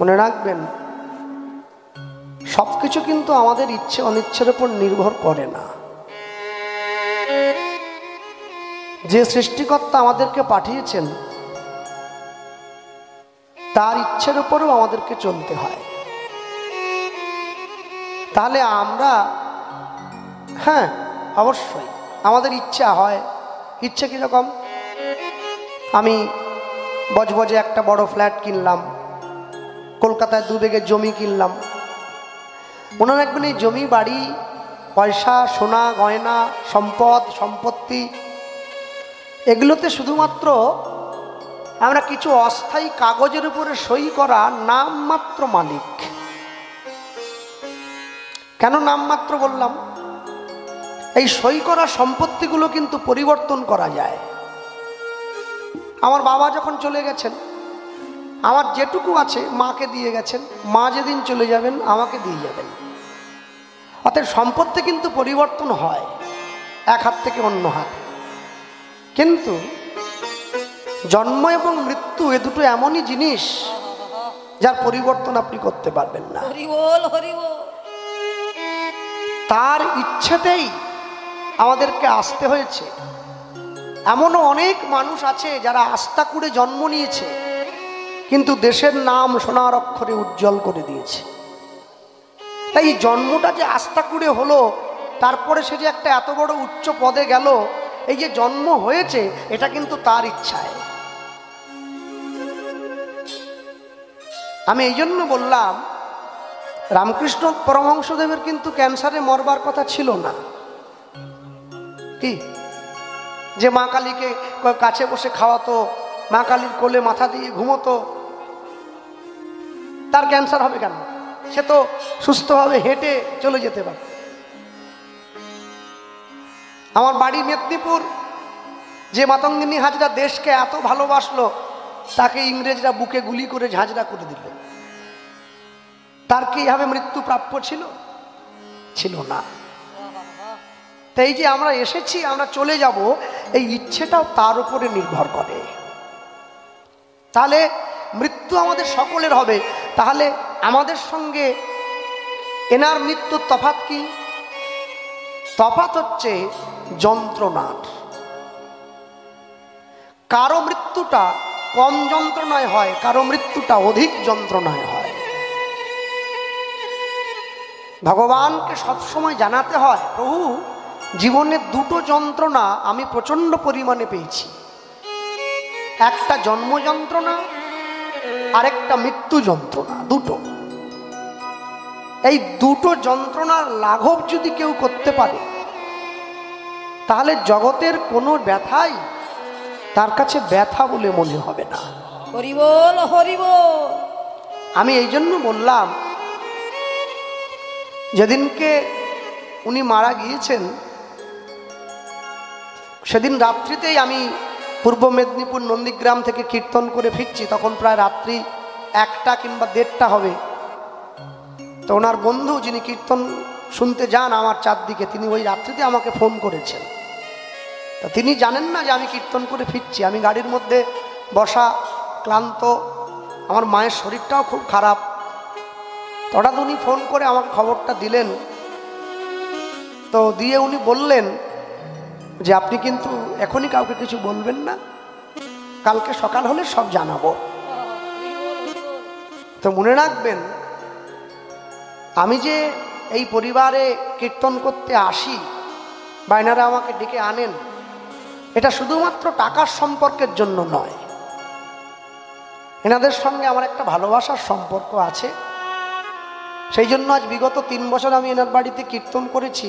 মনে রাখবেন, সবকিছু কিন্তু আমাদের ইচ্ছে অনিচ্ছের উপর নির্ভর করে না। যে সৃষ্টিকর্তা আমাদেরকে পাঠিয়েছেন তার ইচ্ছের উপরেও আমাদেরকে চলতে হয়। তাহলে আমরা, হ্যাঁ অবশ্যই আমাদের ইচ্ছা হয়। ইচ্ছে কীরকম? আমি বজবজে একটা বড় ফ্ল্যাট কিনলাম, কলকাতায় 2 বিঘে জমি কিনলাম। মনে রাখবেন, এই জমি বাড়ি পয়সা সোনা গয়না সম্পদ সম্পত্তি এগুলোতে শুধুমাত্র আমরা কিছু অস্থায়ী কাগজের উপরে সই করা নামমাত্র মালিক। কেন নামমাত্র বললাম? এই সই করা সম্পত্তিগুলো কিন্তু পরিবর্তন করা যায়। আমার বাবা যখন চলে গেছেন, আমার যেটুকু আছে মাকে দিয়ে গেছেন, মা যেদিন চলে যাবেন আমাকে দিয়ে যাবেন। অর্থাৎ সম্পত্তি কিন্তু পরিবর্তন হয় এক হাত থেকে অন্য হাত। কিন্তু জন্ম এবং মৃত্যু এ দুটো এমনই জিনিস যার পরিবর্তন আপনি করতে পারবেন না। তার ইচ্ছেতেই আমাদেরকে আসতে হয়েছে। এমনও অনেক মানুষ আছে যারা আস্থা করে জন্ম নিয়েছে, কিন্তু দেশের নাম সোনার অক্ষরে উজ্জ্বল করে দিয়েছে। তাই এই জন্মটা যে আস্থা করে হলো, তারপরে সে যে একটা এত বড় উচ্চ পদে গেল, এই যে জন্ম হয়েছে এটা কিন্তু তার ইচ্ছায়। আমি এই জন্য বললাম, রামকৃষ্ণ পরমহংসদেবের কিন্তু ক্যান্সারে মরবার কথা ছিল না। কি যে মা কালীকে কাছে বসে খাওয়াতো, মা কালীর কোলে মাথা দিয়ে ঘুমোতো, তার ক্যান্সার হবে কেন? সে তো সুস্থভাবে হেঁটে চলে যেতে পারে। আমার বাড়ি মেদিনীপুর, যে মাতঙ্গিনী হাজরা দেশকে এত ভালোবাসলো, তাকে ইংরেজরা বুকে গুলি করে ঝাঁঝরা করে দিল। তার কি এভাবে মৃত্যু প্রাপ্য ছিল? ছিল না। তাই যে আমরা এসেছি, আমরা চলে যাব, এই ইচ্ছেটাও তার উপরে নির্ভর করে। তাহলে মৃত্যু আমাদের সকলের হবে। তাহলে আমাদের সঙ্গে এনার মৃত্যুর তফাৎ কি? তফাৎ হচ্ছে যন্ত্রণার। কারো মৃত্যুটা কম যন্ত্রণায় হয়, কারো মৃত্যুটা অধিক যন্ত্রণায় হয়। ভগবানকে সবসময় জানাতে হয়, প্রভু জীবনে 2টো যন্ত্রণা আমি প্রচন্ড পরিমাণে পেয়েছি। একটা জন্ম যন্ত্রণা, আরেকটা মৃত্যু যন্ত্রণা। 2টো। এই 2টো যন্ত্রণার লাঘব যদি কেউ করতে পারে, তাহলে জগতের কোনো ব্যথাই তার কাছে ব্যথা বলে মনে হবে না। হরি বল হরি বল। আমি এই জন্য বললাম, যেদিনকে উনি মারা গিয়েছেন সেদিন রাত্রিতেই আমি পূর্ব মেদিনীপুর নন্দীগ্রাম থেকে কীর্তন করে ফিরছি। তখন প্রায় রাত্রি 1টা কিংবা 1:30 হবে। তো ওনার বন্ধু যিনি কীর্তন শুনতে যান আমার চারদিকে, তিনি ওই রাত্রিতে আমাকে ফোন করেছেন। তো তিনি জানেন না যে আমি কীর্তন করে ফিরছি। আমি গাড়ির মধ্যে বসা, ক্লান্ত, আমার মায়ের শরীরটাও খুব খারাপ। হঠাৎ উনি ফোন করে আমাকে খবরটা দিলেন। তো দিয়ে উনি বললেন যে আপনি কিন্তু এখনই কাউকে কিছু বলবেন না, কালকে সকাল হলে সব জানাবো। তো মনে রাখবেন, আমি যে এই পরিবারে কীর্তন করতে আসি বা এনারা আমাকে ডেকে আনেন, এটা শুধুমাত্র টাকার সম্পর্কের জন্য নয়। এনাদের সঙ্গে আমার একটা ভালোবাসার সম্পর্ক আছে। সেই জন্য আজ বিগত 3 বছর আমি এনার বাড়িতে কীর্তন করেছি।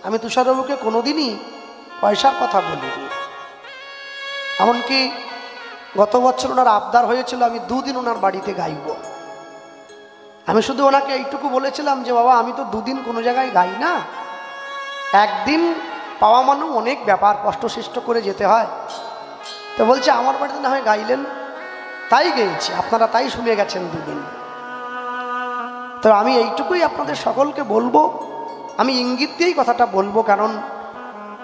আমি তুষারবাবুকে কোনোদিনই পয়সার কথা বলিনি। এমনকি গত বছর ওনার আবদার হয়েছিল আমি 2 দিন ওনার বাড়িতে গাইব। আমি শুধু ওনাকে এইটুকু বলেছিলাম যে বাবা, আমি তো 2 দিন কোনো জায়গায় গাই না, 1 দিন পাওয়া মানে অনেক ব্যাপার, কষ্টসৃষ্ট করে যেতে হয়। তো বলছে আমার বাড়িতে না হয় গাইলেন। তাই গেয়েছি, আপনারা তাই শুনে গেছেন 2 দিন। তো আমি এইটুকুই আপনাদের সকলকে বলবো, আমি ইঙ্গিত দিয়েই কথাটা বলবো, কারণ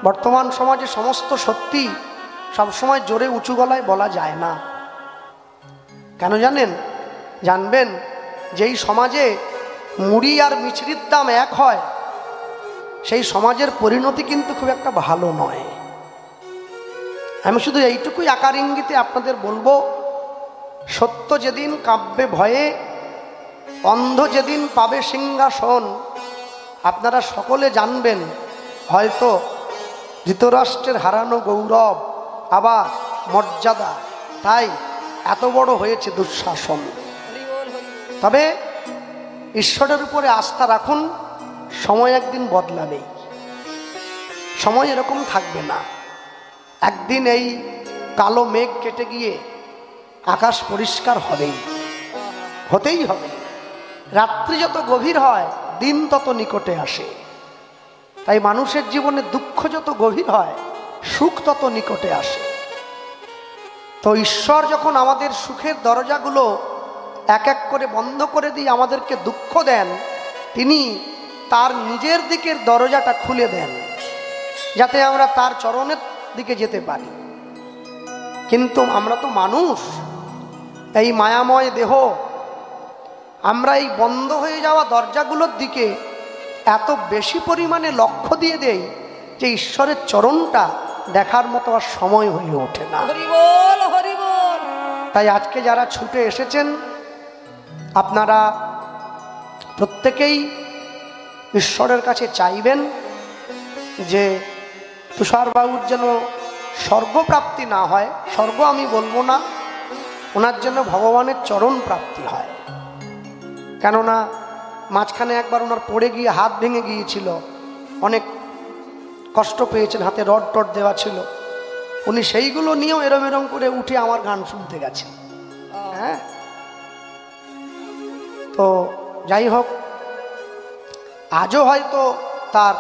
বর্তমান সমাজে সমস্ত সত্যি সবসময় জোরে উঁচু গলায় বলা যায় না। কেন জানেন? জানবেন, যেই সমাজে মুড়ি আর মিছরির দাম এক হয়, সেই সমাজের পরিণতি কিন্তু খুব একটা ভালো নয়। আমি শুধু এইটুকুই আকার ইঙ্গিতে আপনাদের বলবো, সত্য যেদিন কাব্যে ভয়ে, অন্ধ যেদিন পাবে সিংহাসন, আপনারা সকলে জানবেন হয়তো ধৃতরাষ্ট্রের হারানো গৌরব আবার মর্যাদা, তাই এত বড় হয়েছে দুঃশাসন। তবে ঈশ্বরের উপরে আস্থা রাখুন, সময় একদিন বদলাবেই, সময় এরকম থাকবে না। একদিন এই কালো মেঘ কেটে গিয়ে আকাশ পরিষ্কার হবেই, হতেই হবে। রাত্রি যত গভীর হয় দিন তত নিকটে আসে, তাই মানুষের জীবনে দুঃখ যত গভীর হয় সুখ তত নিকটে আসে। তো ঈশ্বর যখন আমাদের সুখের দরজাগুলো এক এক করে বন্ধ করে দিয়ে আমাদেরকে দুঃখ দেন, তিনি তার নিজের দিকের দরজাটা খুলে দেন যাতে আমরা তার চরণের দিকে যেতে পারি। কিন্তু আমরা তো মানুষ, এই মায়াময় দেহ, আমরা এই বন্ধ হয়ে যাওয়া দরজাগুলোর দিকে এত বেশি পরিমাণে লক্ষ্য দিয়ে দেই যে ঈশ্বরের চরণটা দেখার মতো আর সময় হয়ে ওঠে না। তাই আজকে যারা ছুটে এসেছেন, আপনারা প্রত্যেকেই ঈশ্বরের কাছে চাইবেন যে তুষারবাবুর যেন স্বর্গপ্রাপ্তি না হয়, স্বর্গ আমি বলবো না, ওনার জন্য ভগবানের চরণ প্রাপ্তি হয়। কেননা মাঝখানে একবার ওনার পড়ে গিয়ে হাত ভেঙে গিয়েছিল, অনেক কষ্ট পেয়েছেন, হাতে রড টড দেওয়া ছিল, উনি সেইগুলো নিয়েও এরম এরম করে উঠে আমার গান শুনতে গেছেন। হ্যাঁ, তো যাই হোক, আজও হয়তো তার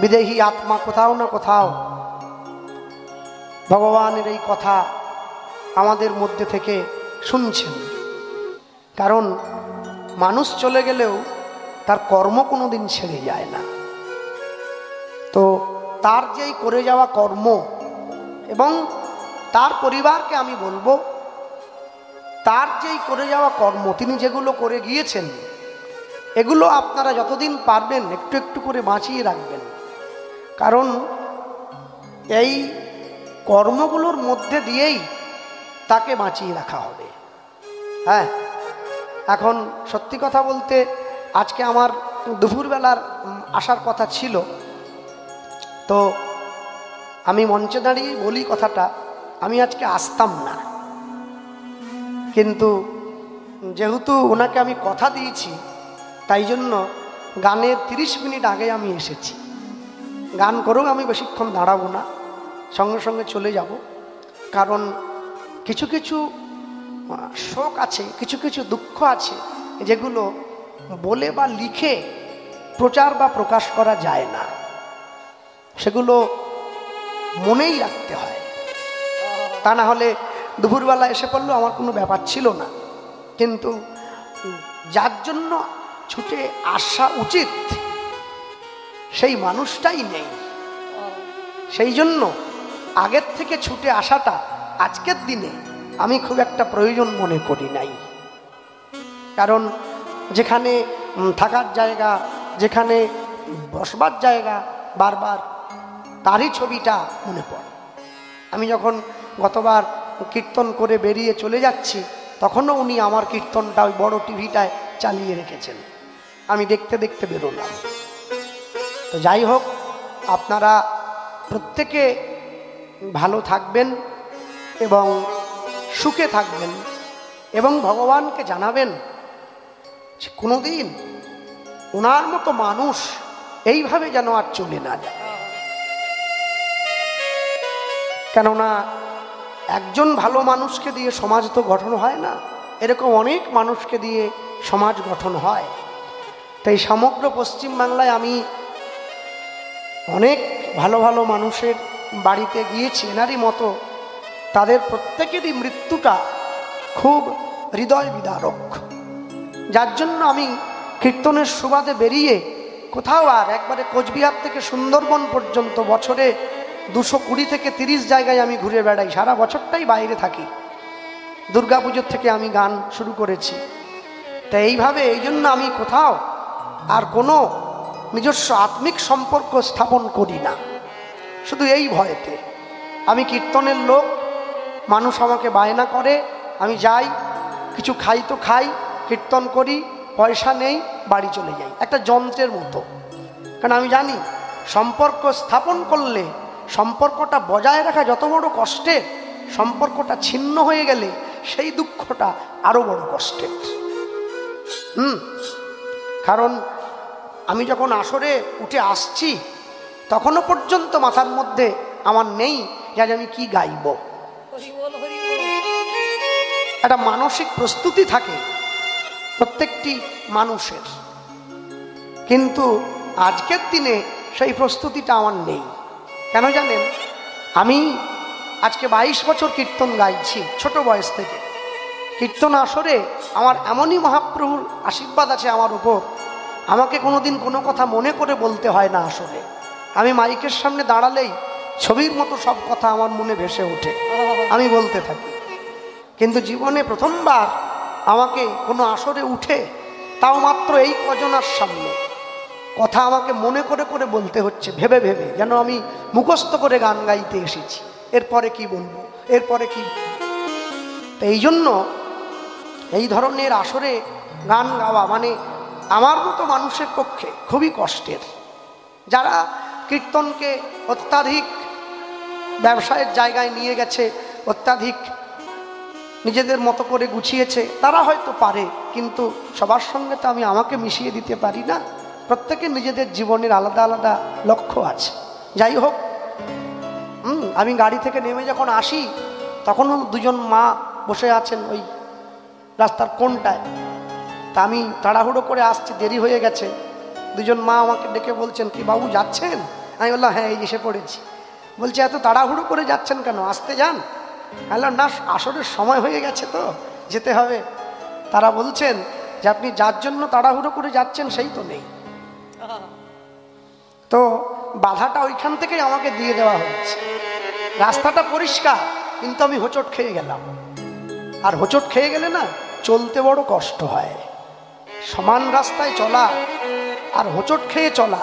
বিদেহী আত্মা কোথাও না কোথাও ভগবানের এই কথা আমাদের মধ্যে থেকে শুনছেন। কারণ মানুষ চলে গেলেও তার কর্ম কোনো দিন ছেড়ে যায় না। তো তার যেই করে যাওয়া কর্ম, এবং তার পরিবারকে আমি বলবো, তার যেই করে যাওয়া কর্ম, তিনি যেগুলো করে গিয়েছেন, এগুলো আপনারা যতদিন পারবেন একটু একটু করে বাঁচিয়ে রাখবেন। কারণ এই কর্মগুলোর মধ্যে দিয়েই তাকে বাঁচিয়ে রাখা হবে। হ্যাঁ, এখন সত্যি কথা বলতে আজকে আমার দুপুরবেলার আসার কথা ছিল, তো আমি মঞ্চে দাঁড়িয়ে বলি কথাটা, আমি আজকে আসতাম না, কিন্তু যেহেতু ওনাকে আমি কথা দিয়েছি, তাই জন্য গানের 30 মিনিট আগে আমি এসেছি। গান করেও আমি বেশিক্ষণ দাঁড়াবো না, সঙ্গে সঙ্গে চলে যাব। কারণ কিছু কিছু শোক আছে, কিছু কিছু দুঃখ আছে, যেগুলো বলে বা লিখে প্রচার বা প্রকাশ করা যায় না, সেগুলো মনেই রাখতে হয়। তা না হলে দুপুরবেলা এসে পড়লো আমার কোনো ব্যাপার ছিল না, কিন্তু যার জন্য ছুটে আসা উচিত সেই মানুষটাই নেই। সেই জন্য আগের থেকে ছুটে আসাটা আজকের দিনে আমি খুব একটা প্রয়োজন মনে করি নাই। কারণ যেখানে থাকার জায়গা, যেখানে বসবার জায়গা, বারবার তারই ছবিটা মনে পড়ে। আমি যখন গতবার কীর্তন করে বেরিয়ে চলে যাচ্ছি, তখনও উনি আমার কীর্তনটা ওই বড় টিভিটায় চালিয়ে রেখেছেন, আমি দেখতে দেখতে বেরোলাম। তো যাই হোক, আপনারা প্রত্যেকে ভালো থাকবেন এবং সুখে থাকবেন, এবং ভগবানকে জানাবেন যে কোনোদিন ওনার মতো মানুষ এইভাবে যেন আর চলে না যায়। কেননা একজন ভালো মানুষকে দিয়ে সমাজ তো গঠন হয় না, এরকম অনেক মানুষকে দিয়ে সমাজ গঠন হয়। তাই সমগ্র পশ্চিমবাংলায় আমি অনেক ভালো ভালো মানুষের বাড়িতে গিয়েছি, এনারই মতো তাদের প্রত্যেকেরই মৃত্যুটা খুব হৃদয় বিদারক, যার জন্য আমি কীর্তনের সুবাদে বেরিয়ে কোথাও আর একবারে কোচবিহার থেকে সুন্দরবন পর্যন্ত বছরে 220 থেকে 30 জায়গায় আমি ঘুরে বেড়াই, সারা বছরটাই বাইরে থাকি। দুর্গাপুজোর থেকে আমি গান শুরু করেছি, তা এইভাবে এই জন্য আমি কোথাও আর কোনো নিজস্ব আত্মিক সম্পর্ক স্থাপন করি না, শুধু এই ভয়েতে। আমি কীর্তনের লোক, মানুষ আমাকে বায়না করে, আমি যাই, কিছু খাই তো খাই, কীর্তন করি, পয়সা নেই, বাড়ি চলে যাই, একটা যন্ত্রের মতো। কারণ আমি জানি সম্পর্ক স্থাপন করলে, সম্পর্কটা বজায় রাখা যত বড় কষ্টের, সম্পর্কটা ছিন্ন হয়ে গেলে সেই দুঃখটা আরো বড় কষ্টের। কারণ আমি যখন আসরে উঠে আসছি তখনও পর্যন্ত মাথার মধ্যে আমার নেই যে আজ আমি কি গাইব। একটা মানসিক প্রস্তুতি থাকে প্রত্যেকটি মানুষের, কিন্তু আজকের দিনে সেই প্রস্তুতিটা আমার নেই। কেন জানেন? আমি আজকে 22 বছর কীর্তন গাইছি, ছোট বয়স থেকে। কীর্তন আসরে আমার এমনই মহাপ্রভুর আশীর্বাদ আছে আমার উপর, আমাকে কোনোদিন কোনো কথা মনে করে বলতে হয় না। আসরে আমি মাইকের সামনে দাঁড়ালেই ছবির মতো সব কথা আমার মনে ভেসে ওঠে, আমি বলতে থাকি। কিন্তু জীবনে প্রথমবার আমাকে কোনো আসরে উঠে, তাও মাত্র এই কজনার সামনে, কথা আমাকে মনে করে করে বলতে হচ্ছে, ভেবে ভেবে, যেন আমি মুখস্থ করে গান গাইতে এসেছি। এরপরে কি বলবো, এরপরে কি। তো এই জন্য এই ধরনের আসরে গান গাওয়া মানে আমার মতো মানুষের পক্ষে খুবই কষ্টের। যারা কীর্তনকে অত্যাধিক ব্যবসায়ের জায়গায় নিয়ে গেছে, অত্যাধিক নিজেদের মতো করে গুছিয়েছে, তারা হয়তো পারে, কিন্তু সবার সঙ্গে তো আমি আমাকে মিশিয়ে দিতে পারি না। প্রত্যেকের নিজেদের জীবনের আলাদা আলাদা লক্ষ্য আছে। যাই হোক, আমি গাড়ি থেকে নেমে যখন আসি তখনও দুজন মা বসে আছেন ওই রাস্তার কোণটায়। তা আমি তাড়াহুড়ো করে আসছি, দেরি হয়ে গেছে। দুজন মা আমাকে ডেকে বলছেন, কি বাবু যাচ্ছেন? আমি বললাম, হ্যাঁ, এই এসে পড়েছি। বলছে, এত তাড়াহুড়ো করে যাচ্ছেন কেন, আসতে যান। বললাম, না, আসরের সময় হয়ে গেছে তো যেতে হবে। তারা বলছেন যে আপনি যার জন্য তাড়াহুড়ো করে যাচ্ছেন সেই তো নেই। তো বাধাটা ওইখান থেকেই আমাকে দিয়ে দেওয়া হয়েছে। রাস্তাটা পরিষ্কার, কিন্তু আমি হোঁচট খেয়ে গেলাম। আর হোঁচট খেয়ে গেলে না চলতে বড় কষ্ট হয়। সমান রাস্তায় চলা আর হোঁচট খেয়ে চলা,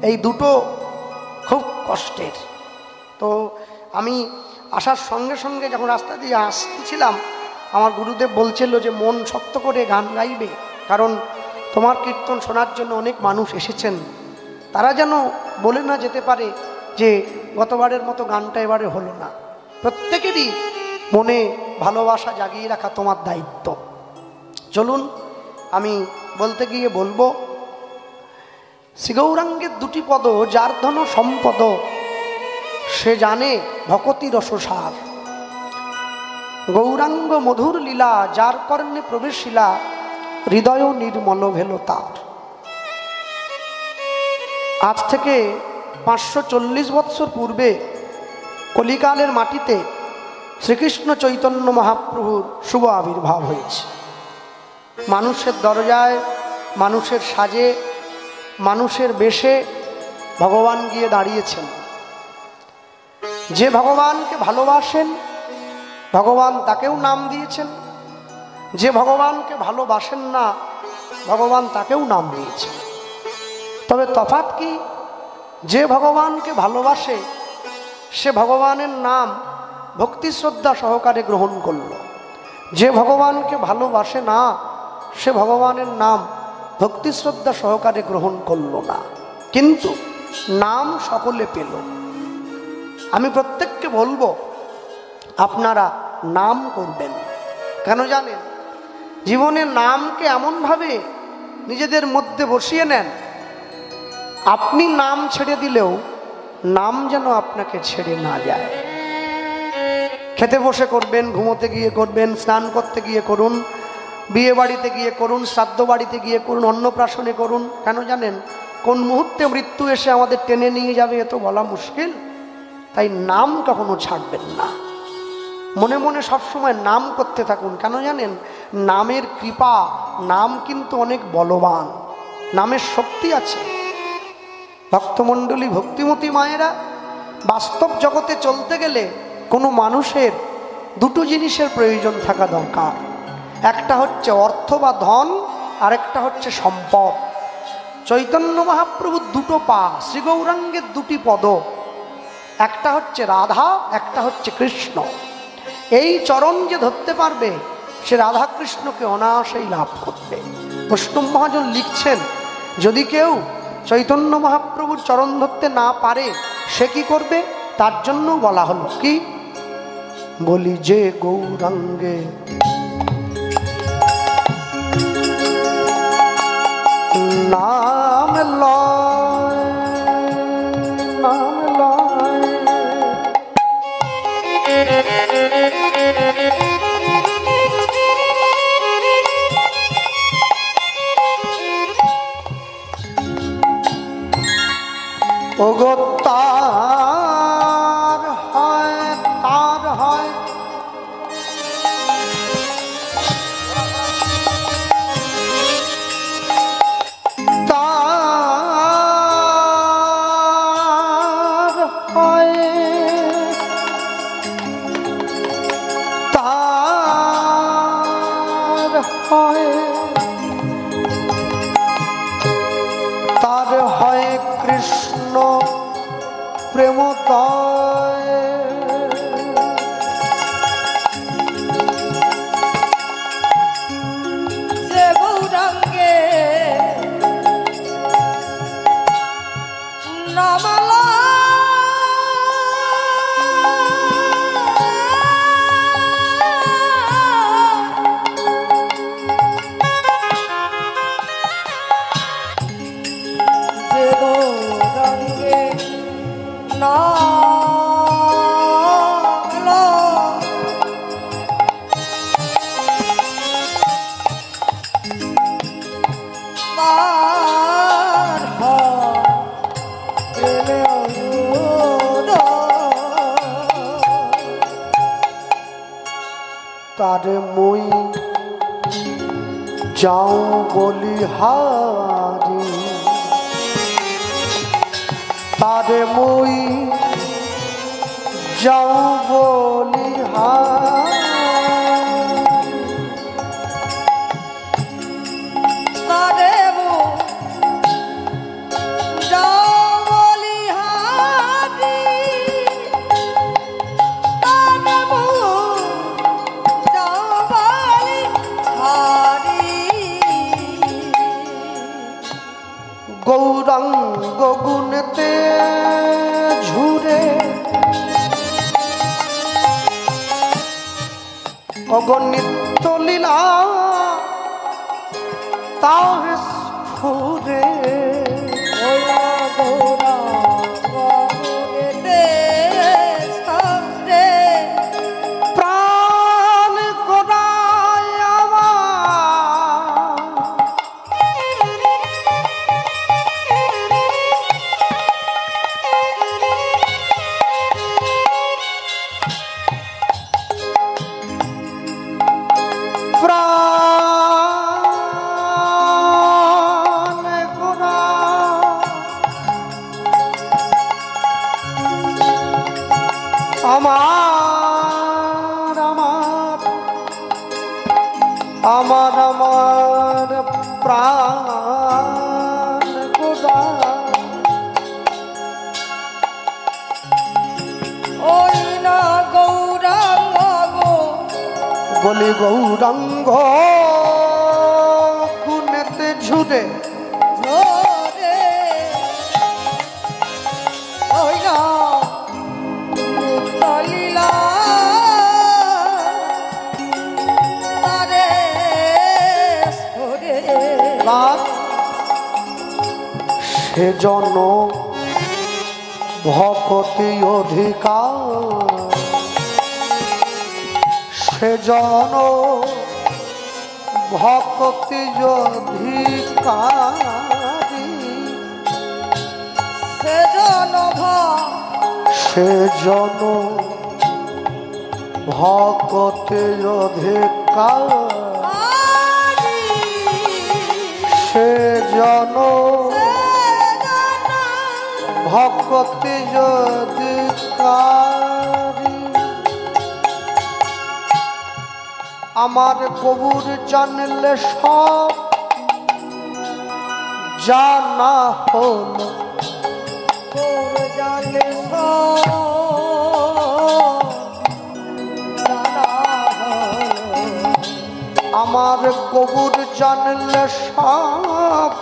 এই দুটো খুব কষ্টের। তো আমি আসার সঙ্গে সঙ্গে যখন রাস্তা দিয়ে আসছিলাম, আমার গুরুদেব বলছিল যে মন শক্ত করে গান গাইবে, কারণ তোমার কীর্তন শোনার জন্য অনেক মানুষ এসেছেন। তারা যেন বলে না যেতে পারে যে গতবারের মতো গানটা এবারে হলো না। প্রত্যেকেরই মনে ভালোবাসা জাগিয়ে রাখা তোমার দায়িত্ব। চলুন, আমি বলতে গিয়ে বলবো, শ্রীগৌরাঙ্গের দুটি পদ, যার ধন সম্পদ, সে জানে ভকতি রসসার। গৌরাঙ্গ মধুর লীলা, যার কর্ণে প্রবেশিলা, হৃদয় নির্মল ভেল তার। আজ থেকে 540 বৎসর পূর্বে কলিকালের মাটিতে শ্রীকৃষ্ণ চৈতন্য মহাপ্রভুর শুভ আবির্ভাব হয়েছে। মানুষের দরজায়, মানুষের সাজে, মানুষের বেশে ভগবান গিয়ে দাঁড়িয়েছেন। যে ভগবানকে ভালোবাসেন, ভগবান তাকেও নাম দিয়েছেন। যে ভগবানকে ভালোবাসেন না, ভগবান তাকেও নাম দিয়েছেন। তবে তফাৎ কি? যে ভগবানকে ভালোবাসে সে ভগবানের নাম ভক্তি শ্রদ্ধা সহকারে গ্রহণ করল। যে ভগবানকে ভালোবাসে না, সে ভগবানের নাম ভক্তি শ্রদ্ধা সহকারে গ্রহণ করল না, কিন্তু নাম সকলে পেল। আমি প্রত্যেককে বলবো, আপনারা নাম করবেন। কেন জানেন? জীবনে নামকে এমনভাবে নিজেদের মধ্যে বসিয়ে নেন, আপনি নাম ছেড়ে দিলেও নাম যেন আপনাকে ছেড়ে না যায়। খেতে বসে করবেন, ঘুমোতে গিয়ে করবেন, স্নান করতে গিয়ে করুন, বিয়ে বাড়িতে গিয়ে করুন, শ্রাদ্ধ বাড়িতে গিয়ে করুন, অন্নপ্রাশনে করুন। কেন জানেন? কোন মুহূর্তে মৃত্যু এসে আমাদের টেনে নিয়ে যাবে এ তো বলা মুশকিল। তাই নাম কখনো ছাড়বেন না। মনে মনে সবসময় নাম করতে থাকুন। কেন জানেন? নামের কৃপা, নাম কিন্তু অনেক বলবান, নামের শক্তি আছে। ভক্তমণ্ডলী, ভক্তিমতী মায়েরা, বাস্তব জগতে চলতে গেলে কোনো মানুষের দুটো জিনিসের প্রয়োজন থাকা দরকার। একটা হচ্ছে অর্থ বা ধন, আরেকটা হচ্ছে সম্পদ। চৈতন্য মহাপ্রভুর দুটো পা, শ্রী গৌরাঙ্গের দুটি পদ, একটা হচ্ছে রাধা, একটা হচ্ছে কৃষ্ণ। এই চরণ যে ধরতে পারবে সে রাধা কৃষ্ণকে অনায়াসেই লাভ করবে। বৈষ্ণব মহাজন লিখছেন, যদি কেউ চৈতন্য মহাপ্রভুর চরণ ধরতে না পারে সে কি করবে? তার জন্য বলা হলো কি, বলি যে গৌরাঙ্গে নাম লয়, নাম লয়, ওগো তার হয়, তার হয় তার হয় কৃষ্ণ প্রেমোদয়। যে গৌরাঙ্গে নামালা তারে মই যাও বলিহারি, তারে মই যাও বলিহারি, তারে যাও বলিহারি, তারে যাও বলিহারি। গৌরাঙ্গ গুণেতে ঝুরে অগণিত লীলা তাহে স্ফুরে। প্রাণ গোড়ায় আমার প্রাণ গোড়া আমার আমার আমার আমার প্রাণ গোড়া। ওই না গৌরাঙ্গ গো, বলি গৌরাঙ্গ গুণেতে ঝুরে ঝরে ওই না মুক্তলীলা তারে স্ফুরে। সেজন ভকতি অধিকার, সেজন ভকতি অধিকারী, সেজন সেজন ভকতি অধিকারী, সেজন ভকতি অধিকারী। আমার কবুর জানলে সব জানা হলো, তোর জানলে আমার কবুর জানলে সব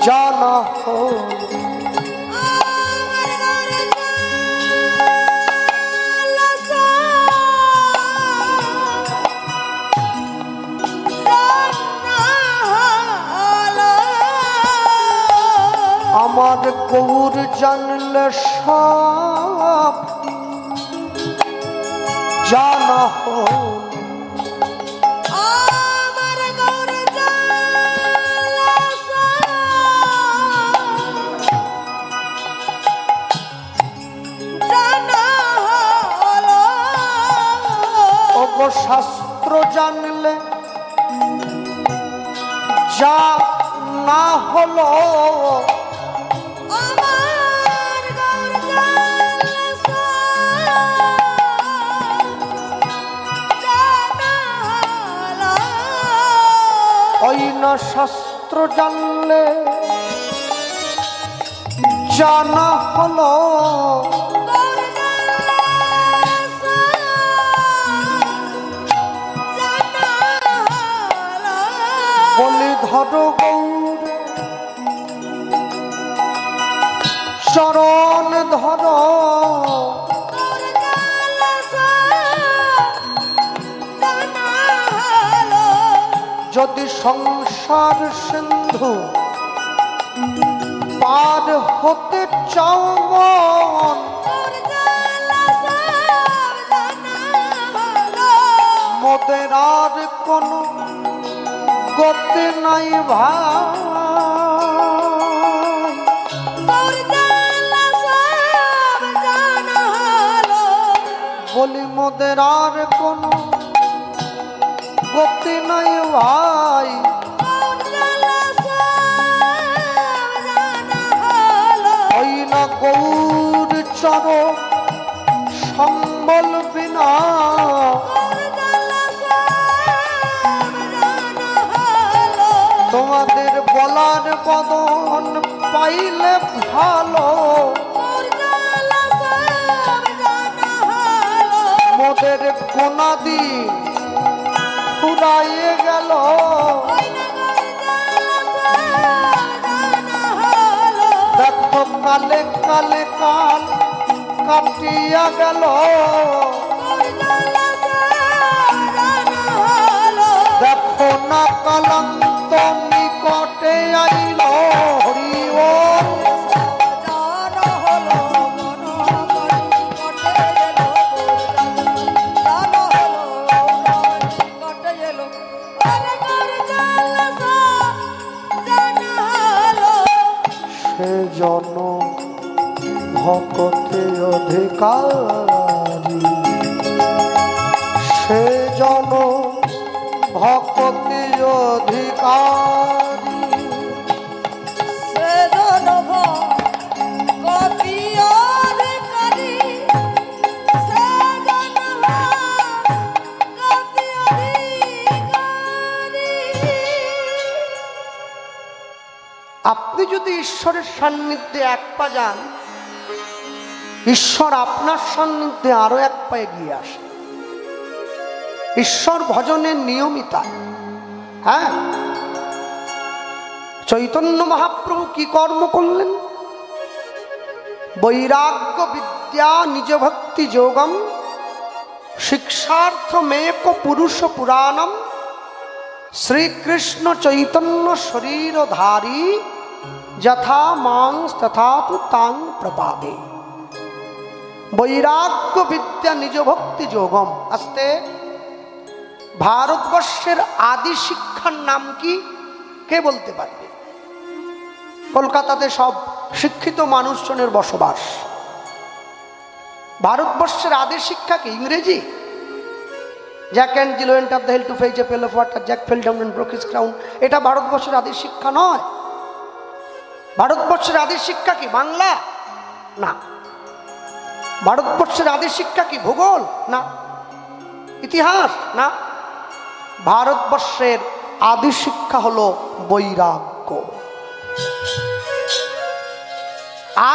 জানা হলো। আমার কবুর জানলে সব জানা হলো। শাস্ত্র জানলে যা না হলো, ওই না শাস্ত্র জানলে জানা হলো। বলি ধরো গৌর চরণ ধরো, যদি সংসার সিন্ধু পার হতে চাও মন, মোদের আর কোনো গতি নাই ভাই, বলি মোদের আর কোনো গতি নাই ভাই। ওই না গৌর চর সম্বল বিনা, তোমাদের বলার বদন পাইলে ভালো, মোদের কোনাদি ফুরাইয়ে গেল, দেখো কালে কালে কাল কাটিয়া গেল, দেখো না কালান্ত নিকটে আইল। হরি ওম জন ভকতে অধিকারী, সে জন ভকতে অধিকারী, সে জন ভকতি অধিকারী, সে জন ভকতি অধিকারী। আপনি যদি ঈশ্বরের সান্নিধ্যে এক পা যান, ঈশ্বর আপনার সান্নিধ্যে আরো এক পা এগিয়ে আসে। ঈশ্বর ভজনের নিয়মিতা। হ্যাঁ, চৈতন্য মহাপ্রভু কি কর্ম করলেন? বৈরাগ্য বিদ্যা নিজ ভক্তি যোগম শিক্ষার্থমেক পুরুষ পুরাণম শ্রীকৃষ্ণ চৈতন্য শরীরধারী যথা মাং তথা তু তাং প্রপাদে। বৈরাগ্য বিদ্যা নিজ ভক্তি যোগম। আস্তে, ভারতবর্ষের আদি শিক্ষার নাম কি কে বলতে পারবে? কলকাতাতে সব শিক্ষিত মানুষজনের বসবাস। ভারতবর্ষের আদি শিক্ষা কি? ইংরেজি। Jack and Jill went up the hill to fetch a pail of water, Jack fell down and broke his crown. এটা ভারতবর্ষের আদি শিক্ষা নয়। ভারতবর্ষের আদি শিক্ষা কি? বাংলা? না। ভারতবর্ষের আদি শিক্ষা কি? ভূগোল? না। ইতিহাস না, ভারতবর্ষের আদি শিক্ষা হলো বৈরাগ্য।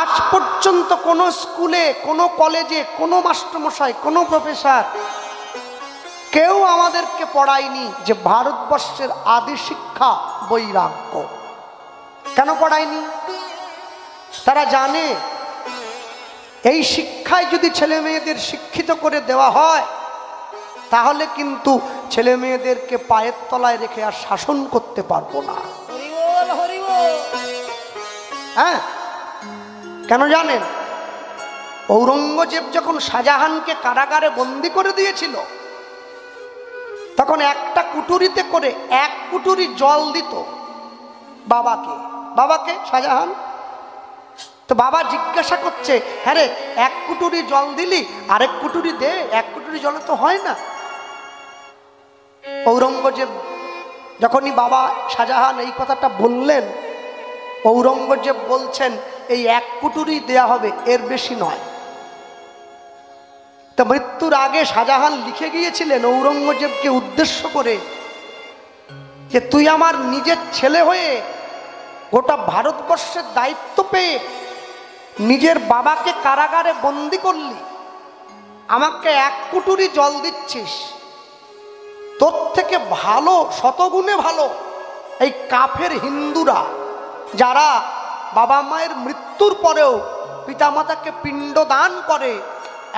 আজ পর্যন্ত কোনো স্কুলে, কোনো কলেজে, কোনো মাস্টারমশাই, কোনো প্রফেসর কেউ আমাদেরকে পড়ায়নি যে ভারতবর্ষের আদি শিক্ষা বৈরাগ্য। কেন পড়ায়নি? তারা জানে এই শিক্ষায় যদি ছেলে মেয়েদের শিক্ষিত করে দেওয়া হয় তাহলে কিন্তু ছেলে মেয়েদেরকে পায়ের তলায় রেখে আর শাসন করতে পারবো না। হ্যাঁ, কেন জানেন? ঔরঙ্গজেব যখন শাহজাহানকে কারাগারে বন্দি করে দিয়েছিল তখন একটা কুটুরিতে করে 1 কুটুরি জল দিত বাবাকে শাহজাহান। তো বাবা জিজ্ঞাসা করছে, হ্যাঁ রে, 1 কুটুরি জল দিলি, আরেক কুটুরি দে, 1 কুটুরি জলে তো হয় না। ঔরঙ্গজেব যখনই বাবা শাহজাহান এই কথাটা বললেন, ঔরঙ্গজেব বলছেন এই 1 কুটুরি দেয়া হবে, এর বেশি নয়। তো মৃত্যুর আগে শাহজাহান লিখে গিয়েছিলেন ঔরঙ্গজেবকে উদ্দেশ্য করে যে তুই আমার নিজের ছেলে হয়ে গোটা ভারতবর্ষের দায়িত্ব পেয়ে নিজের বাবাকে কারাগারে বন্দি করলি, আমাকে 1 কুটুরি জল দিচ্ছিস, তোর থেকে ভালো, শতগুণে ভালো এই কাফের হিন্দুরা যারা বাবা মায়ের মৃত্যুর পরেও পিতামাতাকে পিণ্ড দান করে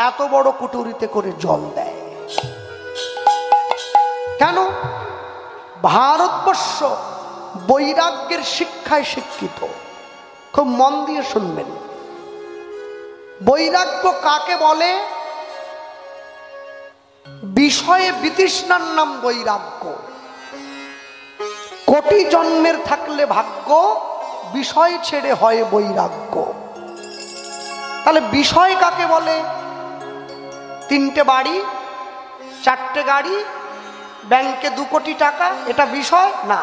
এত বড় কুটুরিতে করে জল দেয়। কেন? ভারতবর্ষ বৈরাগ্যের শিক্ষায় শিক্ষিত। খুব মন দিয়ে শুনবেন, বৈরাগ্য কাকে বলে? বিষয়ে বিতৃষ্ণার নাম বৈরাগ্য। কোটি জন্মের থাকলে ভাগ্য, বিষয় ছেড়ে হয় বৈরাগ্য। তাহলে বিষয় কাকে বলে? 3টে বাড়ি, 4টে গাড়ি, ব্যাংকে 2 কোটি টাকা, এটা বিষয় না,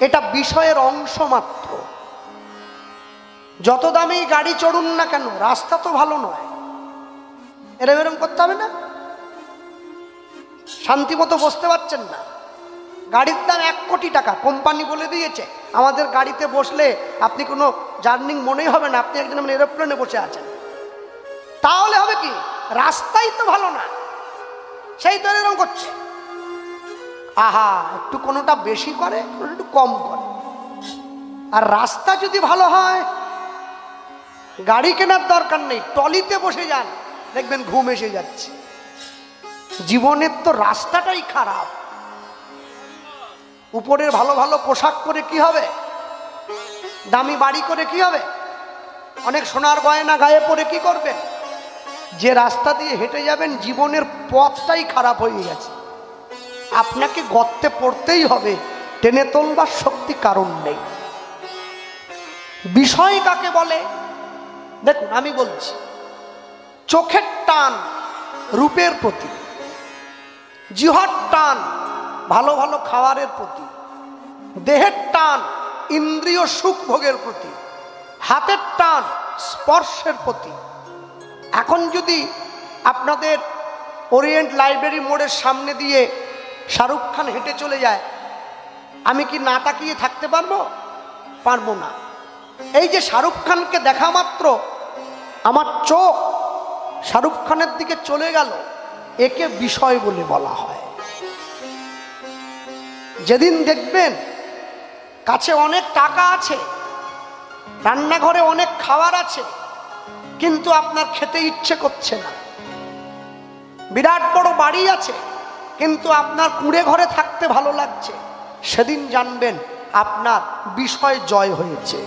এটা বিষয়ের অংশ মাত্র। যত দামি গাড়ি চড়ুন না কেন, রাস্তা তো ভালো নয়, এরম করতে হবে না? শান্তি মতো বসতে পারছেন না, গাড়ির দাম 1 কোটি টাকা, কোম্পানি বলে দিয়েছে আমাদের গাড়িতে বসলে আপনি কোনো জার্নি মনেই হবে না, আপনি একজন এরোপ্লেনে বসে আছেন। তাহলে হবে কি? রাস্তাই তো ভালো না, সেই তো এরকম করছে। আহা, একটু কোনোটা বেশি করে, একটু কম করে। আর রাস্তা যদি ভালো হয়, গাড়ি কেনার দরকার নেই, টলিতে বসে যান, দেখবেন ঘুম এসে যাচ্ছে। জীবনের তো রাস্তাটাই খারাপ। উপরের ভালো ভালো পোশাক করে কি হবে? দামি বাড়ি করে কি হবে? অনেক সোনার গয়না গায়ে পরে কি করবেন? যে রাস্তা দিয়ে হেঁটে যাবেন, জীবনের পথটাই খারাপ হয়ে গেছে। আপনাকে গর্তে পড়তেই হবে, টেনে তোলবার শক্তি কারণ নেই। বিষয় কাকে বলে? দেখুন, আমি বলছি, চোখের টান রূপের প্রতি, জিহ্বার টান ভালো ভালো খাবারের প্রতি, দেহের টান ইন্দ্রিয় সুখ ভোগের প্রতি, হাতের টান স্পর্শের প্রতি। এখন যদি আপনাদের ওরিয়েন্ট লাইব্রেরি মোড়ের সামনে দিয়ে শাহরুখ খান হেঁটে চলে যায়, আমি কি না তাকিয়ে থাকতে পারবো? পারবো না। এই যে শাহরুখ খানকে দেখা মাত্র আমার চোখ শাহরুখ খানের দিকে চলে গেল, একে বিষয় বলে বলা হয়। যেদিন দেখবেন কাছে অনেক টাকা আছে, রান্নাঘরে অনেক খাবার আছে, কিন্তু আপনার খেতে ইচ্ছে করছে না, বিরাট বড় বাড়ি আছে কিন্তু আপনার কুঁড়ে ঘরে থাকতে ভালো লাগছে, সেদিন জানবেন আপনার বিষয় জয় হয়েছে।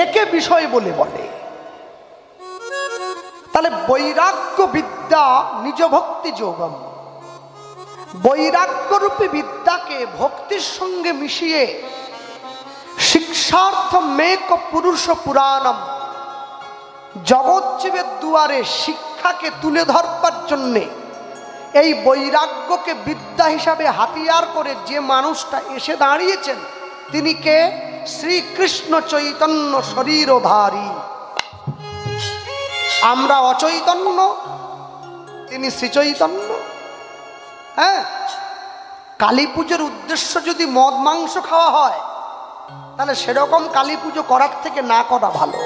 একে বিষয় বলে বলে। তাহলে বৈরাগ্য বিদ্যা নিজ ভক্তি যোগম, বৈরাগ্যরূপী বিদ্যাকে ভক্তির সঙ্গে মিশিয়ে শিক্ষার্থ মেক পুরুষ পুরাণম, জগৎজীবের দুয়ারে শিক্ষাকে তুলে ধরবার জন্যে এই বৈরাগ্যকে বিদ্যা হিসাবে হাতিয়ার করে যে মানুষটা এসে দাঁড়িয়েছেন, তিনি কে? শ্রীকৃষ্ণ চৈতন্য শরীরধারী। আমরা অচৈতন্য, তিনি শ্রীচৈতন্য। হ্যাঁ, কালী পুজোর উদ্দেশ্য যদি মদ মাংস খাওয়া হয় তাহলে সেরকম কালী পুজো করার থেকে না করা ভালো।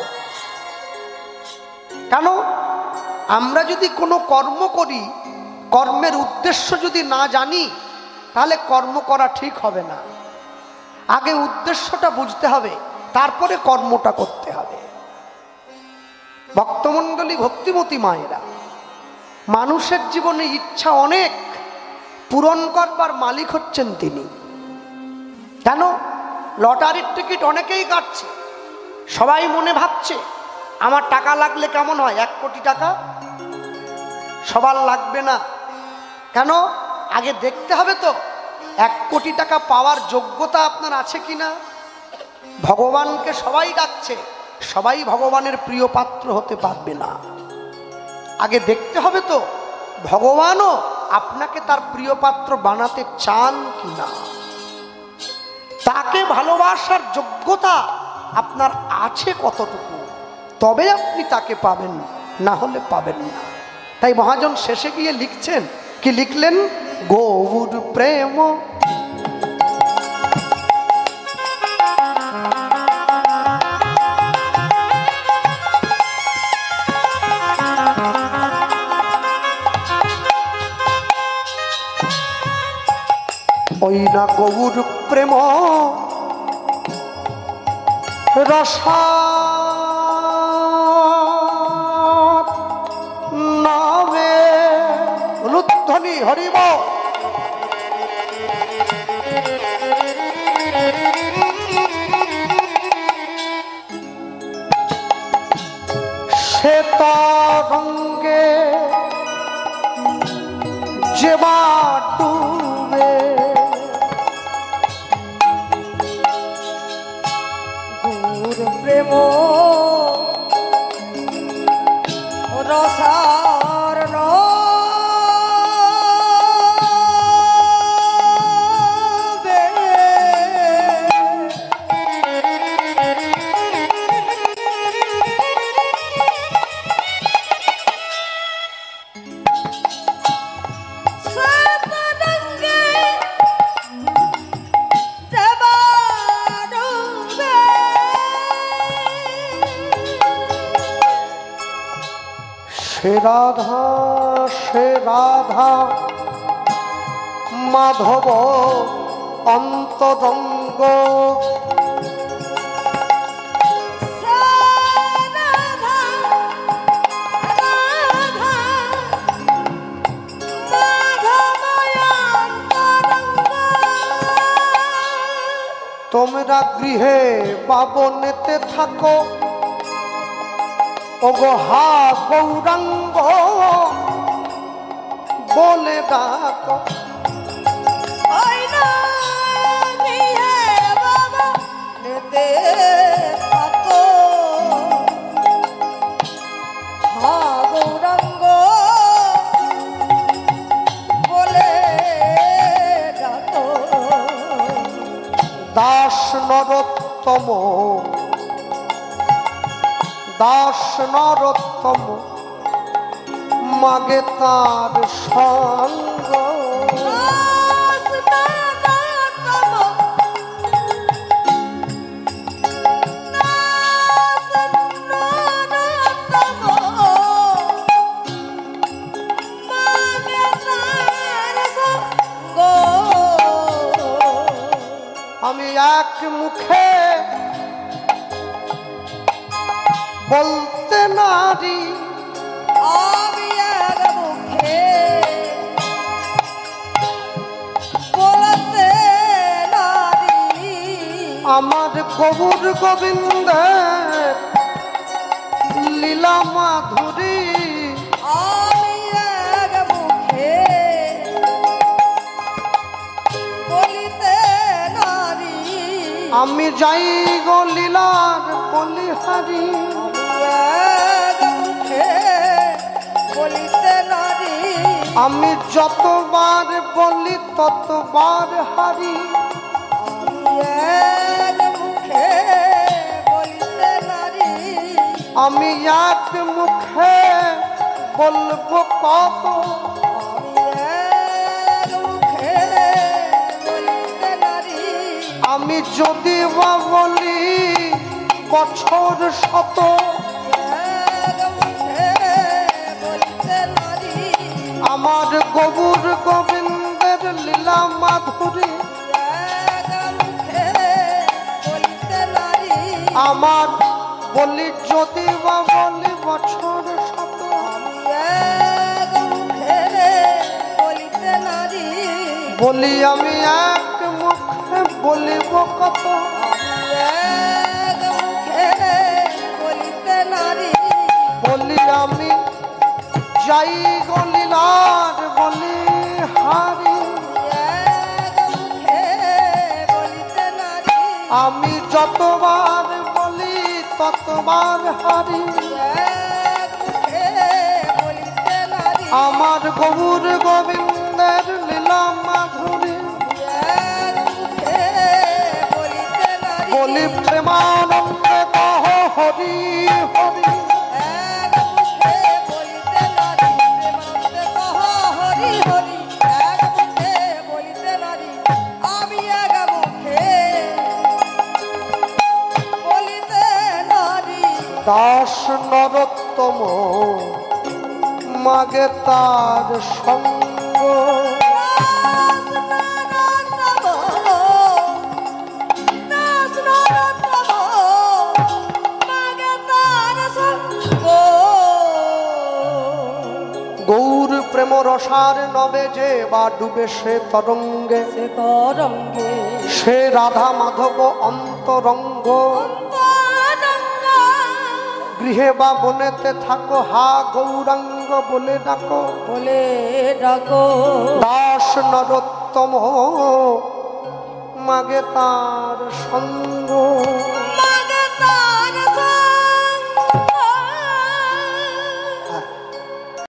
কেন? আমরা যদি কোনো কর্ম করি, কর্মের উদ্দেশ্য যদি না জানি তাহলে কর্ম করা ঠিক হবে না। আগে উদ্দেশ্যটা বুঝতে হবে, তারপরে কর্মটা করতে হবে। ভক্তমণ্ডলী, ভক্তিমতী মায়েরা, মানুষের জীবনে ইচ্ছা অনেক, পূরণ করবার মালিক হচ্ছেন তিনি। কেন? লটারির টিকিট অনেকেই কাটছে, সবাই মনে ভাবছে আমার টাকা লাগলে কেমন হয়, 1 কোটি টাকা। সবার লাগবে না। কেন? আগে দেখতে হবে তো 1 কোটি টাকা পাওয়ার যোগ্যতা আপনার আছে কিনা। ভগবানকে সবাই ডাকছে, সবাই ভগবানের প্রিয় পাত্র হতে পারবে না। আগে দেখতে হবে তো ভগবানও আপনাকে তার প্রিয় পাত্র বানাতে চান কিনা। তাকে ভালোবাসার যোগ্যতা আপনার আছে কতটুকু, তবে আপনি তাকে পাবেন, না হলে পাবেন না। তাই মহাজন শেষে গিয়ে লিখছেন, কি লিখলেন? গৌর প্রেম ওই না গৌর প্রেম রসা নামে অনুধ্বনি হরিব। সে তরঙ্গে যে ডুবে গৌর প্রেম রসার নবে সতরঙ্গে দেবা ডুবে সে রাধা, সে রাধা মাধব অন্তরঙ্গ রাধা রাধা মাধবময় অন্তরঙ্গ। তোমরা গৃহে পাবনেতে থাকো, ওগো হা গৌরাঙ্গ বলে ডাকো। ওই না গৃহে বাবা নেতে থাকো, হা গৌরাঙ্গ বলে ডাকো। দাস নরোত্তম, দাস নরোত্তম মাগে তার সঙ্গ। দাস নরোত্তম, দাস নরোত্তম মাগে তার সঙ্গ। আমি এক মুখে বলতে নারী, আমি এক মুখে বলতে নারী। আমার গৌর গোবিন্দের লীলা মাধুরী। আমি এক মুখে বলিতে নারী। আমি যাই গো লীলার বলিহারি। এক মুখে বলিতে নারী। আমি যতবার বলি ততবার হারি। আমি এক মুখে বলিতে নারী। আমি এক মুখে বলবো কত, আমি যদি বা বলি বছর শত, আমার গৌর গোবিন্দের লীলা মাধুরী, আমার বলি যদি বা বলি বছর শত, বলি আমি এক মুখে বলিব কত, বলি আমি যাই গলিলার বলি হারি, আমি যতবার বলি ততবার হারি, আমার গৌর গোবিন্দের লীলা মাধুরী, বলি প্রেমানন্দে কহ হরি হরি, দাস নরোত্তম মাগে তার সঙ্গ, গৌর প্রেম রসার নবে যে বা ডুবে সে তরঙ্গে, সে রাধা মাধব অন্তরঙ্গ, গৃহে বা বনেতে থাকো হা গৌরাঙ্গ বলে ডাকো, দাস নরোত্তম মাগে তার সঙ্গ।